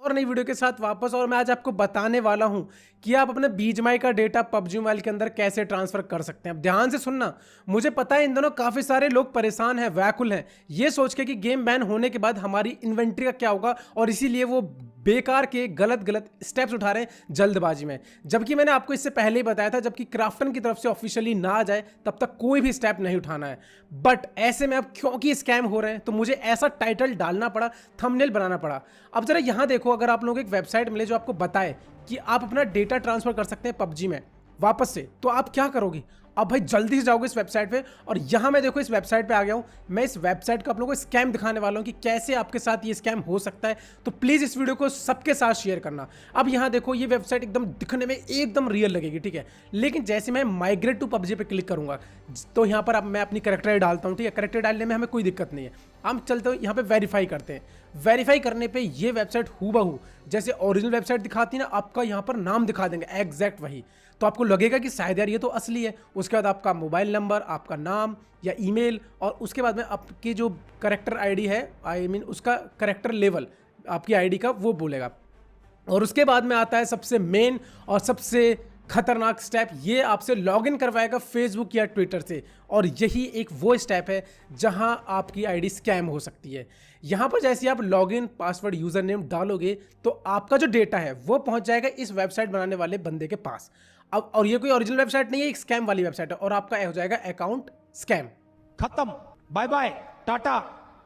और नई वीडियो के साथ वापस। और मैं आज आपको बताने वाला हूं कि आप अपने बीजीएमआई का डेटा पबजी मोबाइल के अंदर कैसे ट्रांसफर कर सकते हैं। अब ध्यान से सुनना, मुझे पता है इन दोनों काफी सारे लोग परेशान हैं, व्याकुल हैं, ये सोच के कि गेम बैन होने के बाद हमारी इन्वेंट्री का क्या होगा, और इसीलिए वो बेकार के गलत गलत स्टेप्स उठा रहे हैं जल्दबाजी में। जबकि मैंने आपको इससे पहले ही बताया था, जबकि क्राफ्टन की तरफ से ऑफिशियली ना आ जाए तब तक कोई भी स्टेप नहीं उठाना है। बट ऐसे में अब क्योंकि स्कैम हो रहे हैं तो मुझे ऐसा टाइटल डालना पड़ा, थंबनेल बनाना पड़ा। अब जरा यहां देखो, अगर आप लोगों को एक वेबसाइट मिले जो आपको बताए कि आप अपना डेटा ट्रांसफर कर सकते हैं पबजी में वापस से, तो आप क्या करोगे? अब भाई जल्दी से जाओगे इस वेबसाइट पे, और यहां मैं देखो इस वेबसाइट पे आ गया हूं। मैं इस वेबसाइट का आप लोगों को स्कैम दिखाने वाला हूं कि कैसे आपके साथ ये स्कैम हो सकता है। तो प्लीज इस वीडियो को सबके साथ शेयर करना। अब यहां देखो, ये वेबसाइट एकदम दिखने में एकदम रियल लगेगी, ठीक है, लेकिन जैसे मैं माइग्रेट टू पबजी पे क्लिक करूंगा तो यहां पर अब मैं अपनी करेक्टर डालता हूं, ठीक है। करेक्टर डालने में हमें कोई दिक्कत नहीं है। हम चलते हैं यहाँ पे वेरीफाई करते हैं। वेरीफाई करने पे ये वेबसाइट हूबहू जैसे ओरिजिनल वेबसाइट दिखाती है ना, आपका यहाँ पर नाम दिखा देंगे एग्जैक्ट वही। तो आपको लगेगा कि शायद यार ये तो असली है। उसके बाद आपका मोबाइल नंबर, आपका नाम या ईमेल, और उसके बाद में आपकी जो करेक्टर आईडी है, आई मीन उसका करेक्टर लेवल आपकी आईडी का वो बोलेगा। और उसके बाद में आता है सबसे मेन और सबसे खतरनाक स्टेप, ये आपसे लॉगिन करवाएगा फेसबुक या ट्विटर से। और यही एक वो स्टेप है जहां आपकी आईडी स्कैम हो सकती है। यहां पर जैसे आप लॉगिन, पासवर्ड, यूजर नेम डालोगे तो आपका जो डेटा है वो पहुंच जाएगा इस वेबसाइट बनाने वाले बंदे के पास। अब और ये कोई ओरिजिनल वेबसाइट नहीं है, एक स्कैम वाली वेबसाइट है, और आपका हो जाएगा अकाउंट स्कैम। खत्म, बाय बाय, टाटा,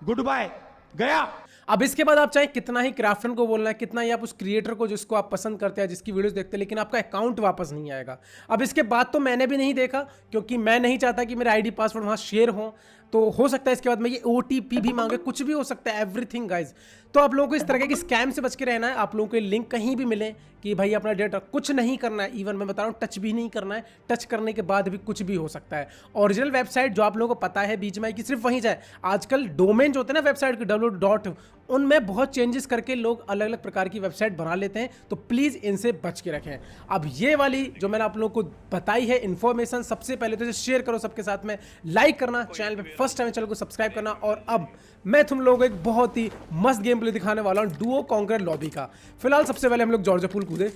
गुड बाय, गया। अब इसके बाद आप चाहे कितना ही क्राफ्टन को बोलना है, कितना ही आप उस क्रिएटर को जिसको आप पसंद करते हैं, जिसकी वीडियोस देखते हैं, लेकिन आपका अकाउंट वापस नहीं आएगा। अब इसके बाद तो मैंने भी नहीं देखा, क्योंकि मैं नहीं चाहता कि मेरा आईडी पासवर्ड वहां शेयर हो हो सकता है इसके बाद में ये ओटीपी भी मांगे, कुछ भी हो सकता है, एवरीथिंग गाइज। तो आप लोगों को इस तरह के स्कैम से बच के रहना है। आप लोगों को लिंक कहीं भी मिले कि भाई अपना डेटा कुछ नहीं करना है, इवन मैं बता रहा हूँ टच भी नहीं करना है। टच करने के बाद भी कुछ भी हो सकता है। ओरिजिनल वेबसाइट जो आप लोगों को पता है बीजीएमआई की, सिर्फ वहीं जाए। आजकल डोमेन जो होते हैं ना वेबसाइट के www, उनमें बहुत चेंजेस करके लोग अलग अलग प्रकार की वेबसाइट बना लेते हैं, तो प्लीज़ इनसे बच के रखें। अब ये वाली जो मैंने आप लोगों को बताई है इन्फॉर्मेशन, सबसे पहले तो इसे शेयर करो सबके साथ में, लाइक करना, चैनल पे फर्स्ट टाइम चैनल को सब्सक्राइब करना। और अब मैं तुम लोगों को एक बहुत ही मस्त गेम प्ले दिखाने वाला हूं डुओ कॉन्कर लॉबी का। फिलहाल सबसे पहले हम लोग जॉर्जिया पूल कूदे,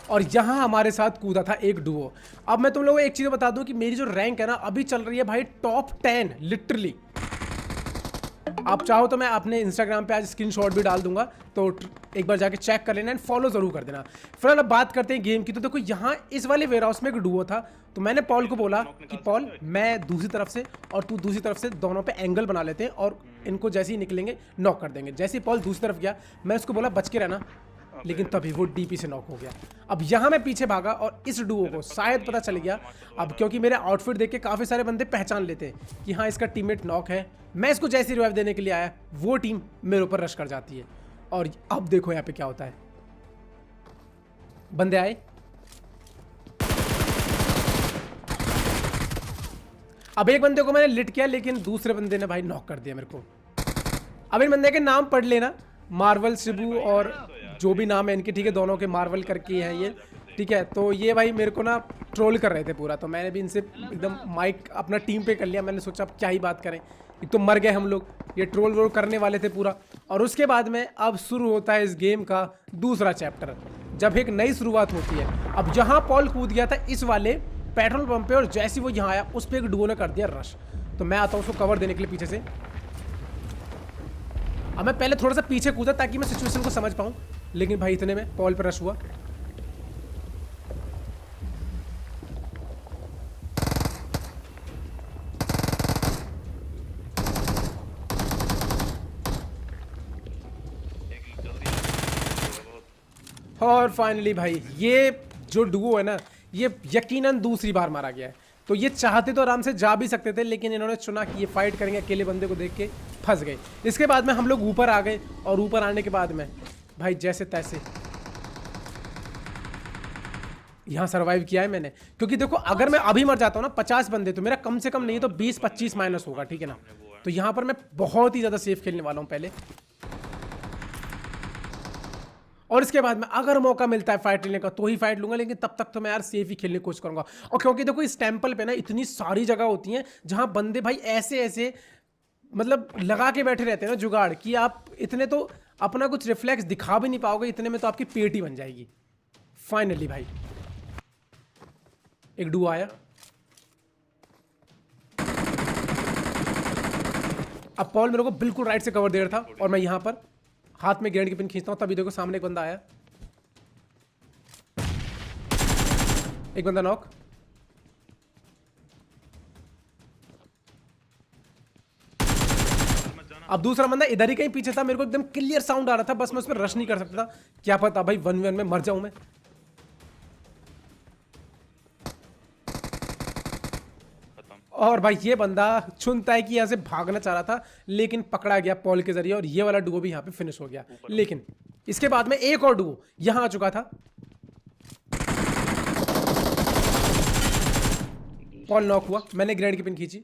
और यहां हमारे साथ कूदा था एक डुओ। अब मैं तुम लोगों को एक चीज बता दूं कि मेरी जो रैंक है ना अभी चल रही है भाई टॉप 10 लिटरली। आप चाहो तो मैं अपने इंस्टाग्राम पे आज स्क्रीनशॉट भी डाल दूंगा, तो एक बार जाके चेक कर लेना एंड फॉलो जरूर कर देना। फिलहाल अब बात करते हैं गेम की। तो देखो यहाँ इस वाले वेयरहाउस में एक डुओ था, तो मैंने पॉल को बोला कि पॉल मैं दूसरी तरफ से और तू दूसरी तरफ से, दोनों पे एंगल बना लेते हैं और इनको जैसे ही निकलेंगे नॉक कर देंगे। जैसे ही पॉल दूसरी तरफ गया मैं उसको बोला बच के रहना, लेकिन तभी वो डीपी से नॉक हो गया। अब यहाँ मैं पीछे भागा और इस डुओ को शायद पता चल गया, अब क्योंकि मेरे आउटफिट देख के काफ़ी सारे बंदे पहचान लेते हैं कि हाँ इसका टीममेट नॉक है। मैं इसको जैसे रिवाइव देने के लिए आया, वो टीम मेरे ऊपर रश कर जाती है। और अब देखो यहाँ पे क्या होता है, बंदे आए, अब एक बंदे को मैंने लिट किया, लेकिन दूसरे बंदे ने भाई नॉक कर दिया मेरे को। अब इन बंदे के नाम पढ़ लेना, मार्वल, शिबू और जो भी नाम है इनके, ठीक है, दोनों के मार्वल करके हैं ये, ठीक है। तो ये भाई मेरे को ना ट्रोल कर रहे थे पूरा, तो मैंने भी इनसे एकदम माइक अपना टीम पे कर लिया। मैंने सोचा अब क्या ही बात करें, एक तो मर गए हम लोग, ये ट्रोल वोल करने वाले थे पूरा। और उसके बाद में अब शुरू होता है इस गेम का दूसरा चैप्टर, जब एक नई शुरुआत होती है। अब जहाँ पॉल कूद गया था इस वाले पेट्रोल पंप पे, और जैसे वो यहाँ आया उस पर एक डुओ ने कर दिया रश। तो मैं आता हूँ उसको कवर देने के लिए पीछे से। अब मैं पहले थोड़ा सा पीछे कूदा ताकि मैं सिचुएशन को समझ पाऊँ, लेकिन भाई इतने में पॉल पर रश हुआ। और फाइनली भाई ये जो डुओ है ना, ये यकीनन दूसरी बार मारा गया है। तो ये चाहते तो आराम से जा भी सकते थे, लेकिन इन्होंने चुना कि ये फाइट करेंगे, अकेले बंदे को देख के फंस गए। इसके बाद में हम लोग ऊपर आ गए, और ऊपर आने के बाद में भाई जैसे तैसे यहाँ सर्वाइव किया है मैंने। क्योंकि देखो अगर मैं अभी मर जाता हूँ ना 50 बंदे, तो मेरा कम से कम नहीं तो 20-25 माइनस होगा, ठीक है ना। तो यहाँ पर मैं बहुत ही ज़्यादा सेफ खेलने वाला हूँ पहले, और इसके बाद में अगर मौका मिलता है फाइट लेने का तो ही फाइट लूंगा, लेकिन तब तक तो मैं यार सेफ ही खेलने की कोशिश करूंगा। और क्योंकि देखो इस टेंपल पे ना इतनी सारी जगह होती हैं जहां बंदे भाई ऐसे ऐसे मतलब लगा के बैठे रहते हैं ना जुगाड़ कि आप इतने तो अपना कुछ रिफ्लेक्स दिखा भी नहीं पाओगे, इतने में तो आपकी पेट ही बन जाएगी। फाइनली भाई एक डू आया। अब पॉल मेरे को बिल्कुल राइट से कवर दे रहा था और मैं यहां पर हाथ में ग्रेनेड की पिन खींचता हूं, तभी देखो सामने एक बंदा आया। एक बंदा नॉक। अब दूसरा बंदा इधर ही कहीं पीछे था, मेरे को एकदम क्लियर साउंड आ रहा था, बस मैं उस पर रश नहीं कर सकता था। क्या पता भाई 1v1 में मर जाऊं मैं। और भाई ये बंदा चुनता है कि यहां से भागना चाह रहा था, लेकिन पकड़ा गया पॉल के जरिए और ये वाला डुओ भी यहां पे फिनिश हो गया। लेकिन इसके बाद में एक और डुओ यहां आ चुका था। पॉल नॉक हुआ, मैंने ग्रेनेड की पिन खींची।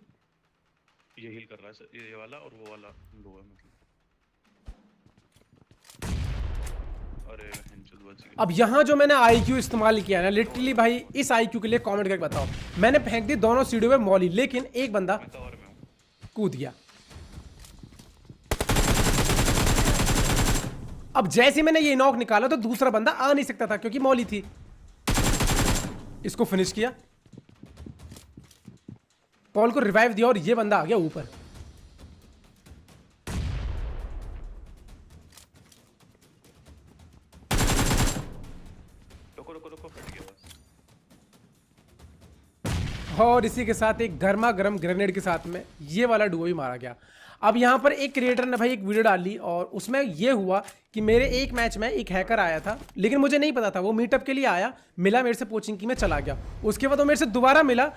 ये हील कर रहा है सर, ये वाला और वो वाला दो है मतलब। अरे हेंचल बच गया। अब यहां जो मैंने आईक्यू इस्तेमाल किया ना, लिटरली भाई इस आईक्यू के लिए कमेंट करके बताओ। मैंने फेंक दी दोनों सीढ़ियों में मॉली, लेकिन एक बंदा कवर में हूं। कूद गया। अब जैसे मैंने ये नॉक निकाला तो दूसरा बंदा आ नहीं सकता था क्योंकि मॉली थी। इसको फिनिश किया, पॉल को रिवाइव दिया और ये बंदा आ गया ऊपर। रुको फट गया बस। और इसी के साथ एक गर्मा गर्म ग्रेनेड के साथ में ये वाला डुओ भी मारा गया। अब यहाँ पर एक क्रिएटर ने भाई एक वीडियो डाली और उसमें ये हुआ कि मेरे एक मैच में एक हैकर आया था, लेकिन मुझे नहीं पता था। वो मीटअप के लिए आया, मिला मेरे से पोचिंग की, मैं चला गया। उसके बाद वो मेरे से दोबारा मिला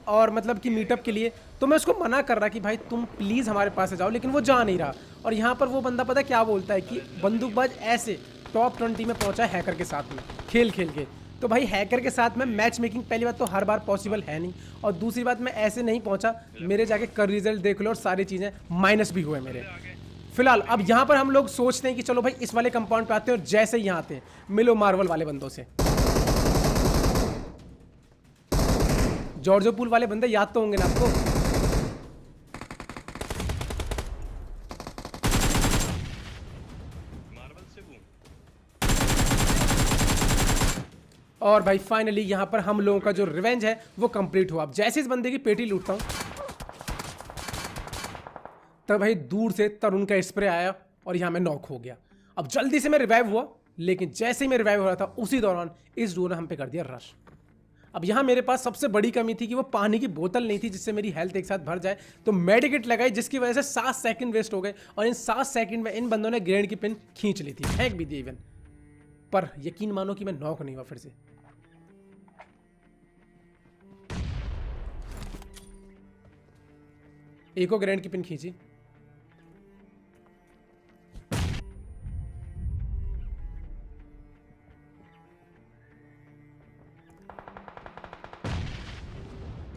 और मतलब कि मीटअप के लिए, तो मैं उसको मना कर रहा कि भाई तुम प्लीज़ हमारे पास से जाओ, लेकिन वो जा नहीं रहा। और यहाँ पर वो बंदा पता क्या बोलता है कि बंदूकबाज ऐसे टॉप 20 में पहुँचा है हैकर के साथ में खेल खेल के। तो भाई हैकर के साथ में मैच मेकिंग पहली बात तो हर बार पॉसिबल है नहीं, और दूसरी बात मैं ऐसे नहीं पहुंचा। मेरे जाके कर रिजल्ट देख लो और सारी चीज़ें माइनस भी हुए मेरे। फिलहाल अब यहाँ पर हम लोग सोचते हैं कि चलो भाई इस वाले कंपाउंड पे आते हैं और जैसे ही यहाँ आते हैं मिलो मार्वल वाले बंदों से। जॉर्जो पूल वाले बंदे याद तो होंगे ना आपको। मार्वल से वो और भाई फाइनली यहाँ पर हम लोगों का जो रिवेंज है वो कंप्लीट हुआ। अब जैसे इस बंदे की पेटी लूटता हूँ तब भाई दूर से तरुण का स्प्रे आया और यहाँ में नॉक हो गया। अब जल्दी से मैं रिवाइव हुआ, लेकिन जैसे ही मैं रिवाइव हो रहा था उसी दौरान इस डुओ ने हम पे कर दिया रश। अब यहाँ मेरे पास सबसे बड़ी कमी थी कि वो पानी की बोतल नहीं थी जिससे मेरी हेल्थ एक साथ भर जाए, तो मेडिकेट लगाई जिसकी वजह से 7 सेकंड वेस्ट हो गए। और इन 7 सेकंड में इन बंदों ने ग्रेनेड की पिन खींच ली थी, फेंक भी दी इवन, पर यकीन मानो कि मैं नॉक नहीं हुआ फिर से। एक और ग्रेनेड की पिन खींची,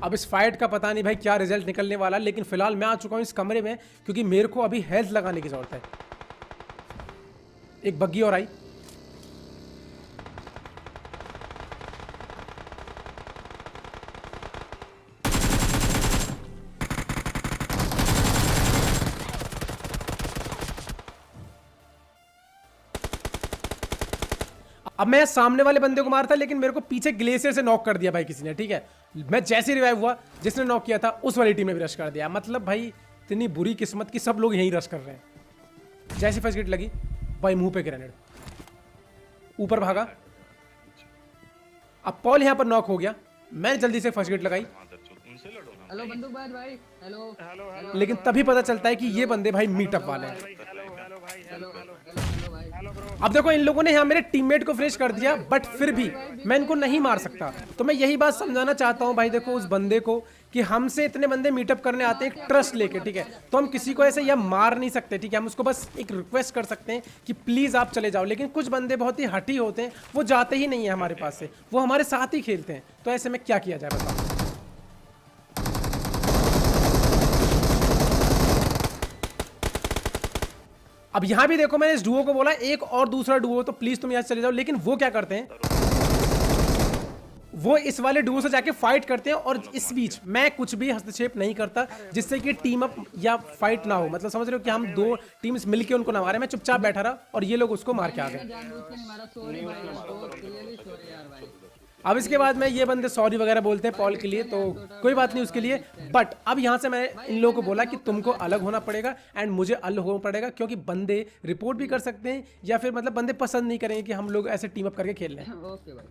अब इस फाइट का पता नहीं भाई क्या रिजल्ट निकलने वाला, लेकिन फिलहाल मैं आ चुका हूं इस कमरे में क्योंकि मेरे को अभी हेल्थ लगाने की जरूरत है। एक बग्गी और आई, अब मैं सामने वाले बंदे को मारता लेकिन मेरे को पीछे ग्लेशियर से नॉक कर दिया भाई किसी ने। ठीक है, मैं जैसे रिवाइव हुआ जिसने नॉक किया था उस वाली टीम ने भी रश कर दिया। मतलब भाई इतनी बुरी किस्मत कि सब लोग यहीं रश कर रहे हैं। जैसे फर्स्ट हिट लगी भाई मुंह पे ग्रेनेड, ऊपर भागा। अब पॉल यहां पर नॉक हो गया, मैंने जल्दी से फर्स्ट हिट लगाई, उनसे लड़ो ना। हेलो बंदूकबाज भाई, हेलो लेकिन तभी पता चलता है कि ये बंदे भाई मीटअप वाले हैं। हेलो भाई। अब देखो इन लोगों ने यहाँ मेरे टीममेट को फिनिश कर दिया, बट फिर भी मैं इनको नहीं मार सकता। तो मैं यही बात समझाना चाहता हूँ भाई, देखो उस बंदे को कि हमसे इतने बंदे मीटअप करने आते हैं एक ट्रस्ट लेके, ठीक है, तो हम किसी को ऐसे या मार नहीं सकते। ठीक है, हम उसको बस एक रिक्वेस्ट कर सकते हैं कि प्लीज आप चले जाओ। लेकिन कुछ बंदे बहुत ही हठी होते हैं, वो जाते ही नहीं है हमारे पास से, वो हमारे साथ ही खेलते हैं। तो ऐसे में क्या किया जाए बताओ। अब यहां भी देखो मैंने इस डुओ को बोला एक और दूसरा डुओ तो प्लीज तुम यहां से चले जाओ, लेकिन वो क्या करते हैं, वो इस वाले डुओ से जाके फाइट करते हैं और इस बीच मैं कुछ भी हस्तक्षेप नहीं करता जिससे कि टीम अप या फाइट ना हो। मतलब समझ रहे हो कि हम दो टीम्स मिलके उनको ना मारे। मैं चुपचाप बैठा रहा और ये लोग उसको मार के आ गए। जानबूझ के नहीं मारा, सॉरी भाई, बहुत क्लियरली सॉरी यार भाई। अब इसके बाद में ये बंदे सॉरी वगैरह बोलते हैं पॉल के लिए, तो कोई बात नहीं उसके लिए। बट अब यहाँ से मैंने इन लोगों को बोला कि तुमको अलग होना पड़ेगा एंड मुझे अलग होना पड़ेगा, क्योंकि बंदे रिपोर्ट भी कर सकते हैं या फिर मतलब बंदे पसंद नहीं करेंगे कि हम लोग ऐसे टीम अप करके खेल रहे हैं। ओके भाई।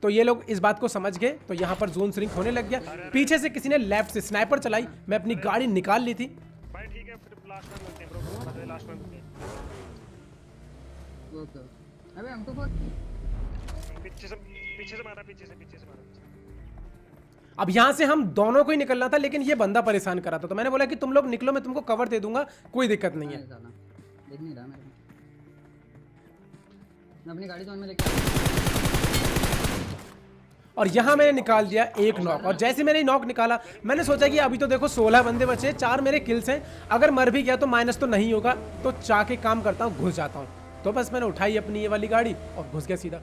तो ये लोग इस बात को समझ गए, तो यहाँ पर जोन श्रिंक होने लग गया। पीछे से किसी ने लेफ्ट से स्नाइपर चलाई, मैं अपनी गाड़ी निकाल ली थी। भाई ठीक है, फिर लास्ट में मिलते हैं ब्रो, मतलब लास्ट में मिलते हैं। ओके। अबे हमको बहुत पीछे से मारा, पीछे से मारा। अब यहाँ से हम दोनों को ही निकलना था, लेकिन ये बंदा परेशान कर रहा था, तो मैंने बोला कि तुम लोग निकलो, मैं तुमको कवर दे दूंगा, कोई दिक्कत नहीं है। साला देख नहीं रहा मेरे को। मैं अपनी गाड़ी जोन में लेके आया। और यहाँ मैंने निकाल दिया एक नॉक, और जैसे मैंने नॉक निकाला मैंने सोचा कि अभी तो देखो 16 बंदे बचे, 4 मेरे किल्स हैं, अगर मर भी गया तो माइनस तो नहीं होगा, तो चाह के काम करता हूँ, घुस जाता हूँ। तो बस मैंने उठाई अपनी ये वाली गाड़ी और घुस गया सीधा।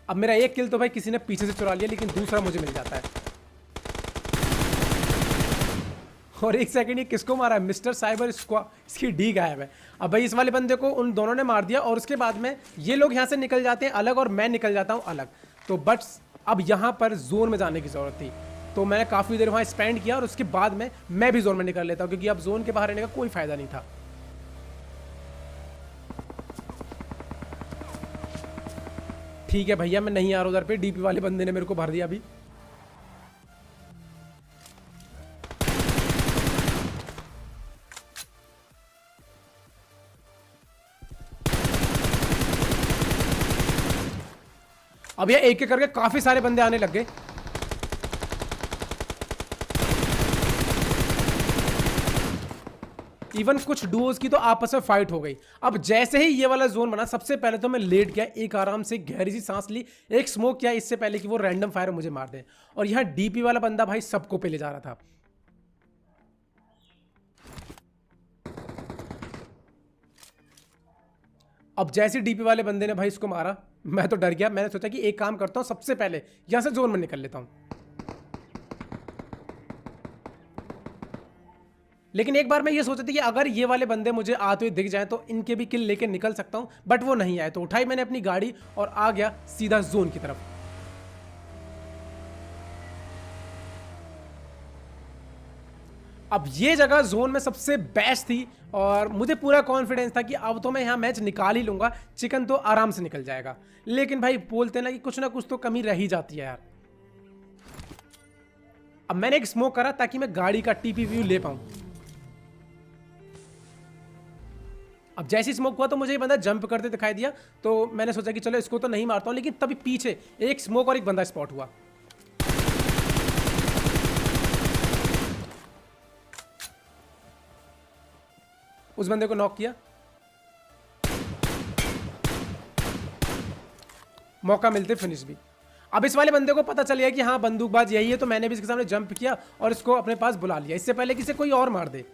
अब मेरा एक किल तो भाई किसी ने पीछे से चुरा लिया, लेकिन दूसरा मुझे मिल जाता है। और एक सेकंड, ये किसको मारा है? मिस्टर साइबर स्क्वाड, इसकी डी गायब है। अब भाई इस वाले बंदे को उन दोनों ने मार दिया, और उसके बाद में ये लोग यहाँ से निकल जाते हैं अलग और मैं निकल जाता हूँ अलग। तो बट अब यहाँ पर जोन में जाने की जरूरत थी, तो मैंने काफ़ी देर वहाँ स्पेंड किया और उसके बाद में मैं भी जोन में निकल लेता हूँ, क्योंकि अब जोन के बाहर रहने का कोई फायदा नहीं था। ठीक है भैया, मैं नहीं आ रहा उधर पे, डीपी वाले बंदे ने मेरे को भर दिया अभी। अब ये एक एक करके काफी सारे बंदे आने लग गए। इवन कुछ डुओज की तो आपस में फाइट हो गई। अब जैसे ही ये वाला जोन बना, सबसे पहले तो मैं लेट गया, एक आराम से गहरी सी सांस ली, एक स्मोक किया इससे पहले कि वो रैंडम फायर मुझे मार दे। और यहाँ डीपी वाला बंदा भाई सबको पे ले जा रहा था। अब जैसे डीपी वाले बंदे ने भाई इसको मारा, मैं तो डर गया। मैंने सोचा कि एक काम करता हूं, सबसे पहले यहां से जोन में निकल लेता हूं। लेकिन एक बार मैं ये सोचा था कि अगर ये वाले बंदे मुझे आते हुए दिख जाएं तो इनके भी किल लेके निकल सकता हूं, बट वो नहीं आए। तो उठाई मैंने अपनी गाड़ी और आ गया सीधा जोन की तरफ। अब ये जगह जोन में सबसे बेस्ट थी और मुझे पूरा कॉन्फिडेंस था कि अब तो मैं यहाँ मैच निकाल ही लूंगा, चिकन तो आराम से निकल जाएगा। लेकिन भाई बोलते ना कि कुछ ना कुछ तो कमी रह ही जाती है यार। अब मैंने एक स्मोक करा ताकि मैं गाड़ी का टीपी व्यू ले पाऊं। अब जैसे स्मोक हुआ तो मुझे ये बंदा जंप करते दिखाई दिया, तो मैंने सोचा कि चलो इसको तो नहीं मारता हूं, लेकिन तभी पीछे एक स्मोक और एक बंदा स्पॉट हुआ। उस बंदे को नॉक किया। मौका मिलते फिनिश भी। अब इस वाले बंदे को पता चल गया कि हाँ बंदूकबाज यही है, तो मैंने भी इसके सामने जंप किया और इसको अपने पास बुला लिया, इससे पहले कि इसे कोई और मार दे।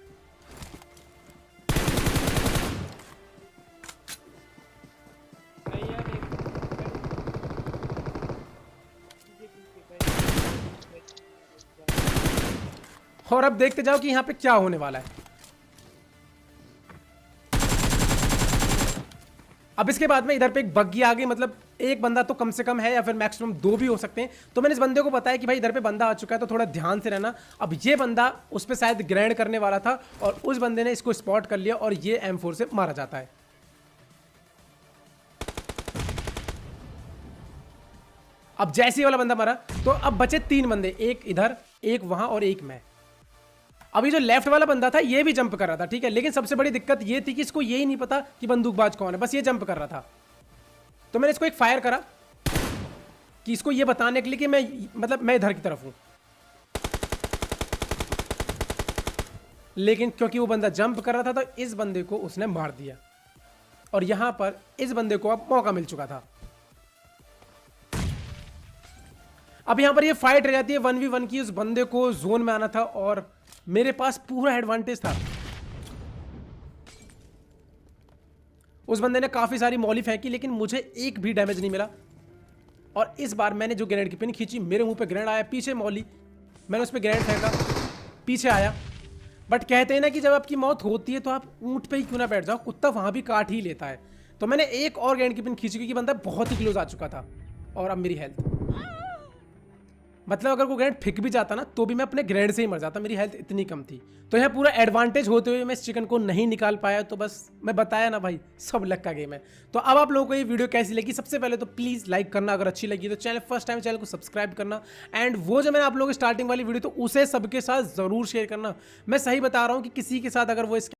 और अब देखते जाओ कि यहाँ पे क्या होने वाला है। अब इसके बाद में इधर पे एक बग्गी आ गई, मतलब एक बंदा तो कम से कम है या फिर मैक्सिमम 2 भी हो सकते हैं। तो मैंने इस बंदे को बताया कि भाई इधर पे बंदा आ चुका है, तो थोड़ा ध्यान से रहना। अब ये बंदा उस पे शायद ग्रैंड करने वाला था और उस बंदे ने इसको स्पॉट कर लिया और ये M4 से मारा जाता है। अब जैसे ही वाला बंदा मरा तो अब बचे 3 बंदे, एक इधर, एक वहां और एक मैं। अभी जो लेफ्ट वाला बंदा था ये भी जंप कर रहा था, ठीक है, लेकिन सबसे बड़ी दिक्कत ये थी कि इसको यही नहीं पता कि बंदूकबाज कौन है, बस ये जंप कर रहा था। तो मैंने इसको एक फायर करा कि इसको ये बताने के लिए कि मैं इधर की तरफ हूं, लेकिन क्योंकि वो बंदा जंप कर रहा था तो इस बंदे को उसने मार दिया और यहां पर इस बंदे को अब मौका मिल चुका था। अब यहां पर ये फाइट रह जाती है 1v1 की, उस बंदे को जोन में आना था और मेरे पास पूरा एडवांटेज था। उस बंदे ने काफी सारी मौली फेंकी लेकिन मुझे एक भी डैमेज नहीं मिला। और इस बार मैंने जो ग्रेनेड की पिन खींची, मेरे मुंह पे ग्रेनेड आया, पीछे मौली, मैंने उस पर ग्रेनेड फेंका, पीछे आया। बट कहते हैं ना कि जब आपकी मौत होती है तो आप ऊंट पे ही क्यों ना बैठ जाओ, कुत्ता वहां भी काट ही लेता है। तो मैंने एक और ग्रेनेड की पिन खींची क्योंकि बंदा बहुत ही क्लोज आ चुका था। और अब मेरी हेल्थ, मतलब अगर वो ग्रेनेड फेंक भी जाता ना तो भी मैं अपने ग्रेनेड से ही मर जाता, मेरी हेल्थ इतनी कम थी। तो यहाँ पूरा एडवांटेज होते हुए मैं इस चिकन को नहीं निकाल पाया। तो बस मैं बताया ना भाई, सब लक का गेम है। तो अब आप लोगों को ये वीडियो कैसी लगी, सबसे पहले तो प्लीज़ लाइक करना, अगर अच्छी लगी तो चैनल फर्स्ट टाइम चैनल को सब्सक्राइब करना। एंड वो जो मैंने आप लोगों की स्टार्टिंग वाली वीडियो तो उसे सबके साथ ज़रूर शेयर करना। मैं सही बता रहा हूँ कि किसी के साथ अगर वो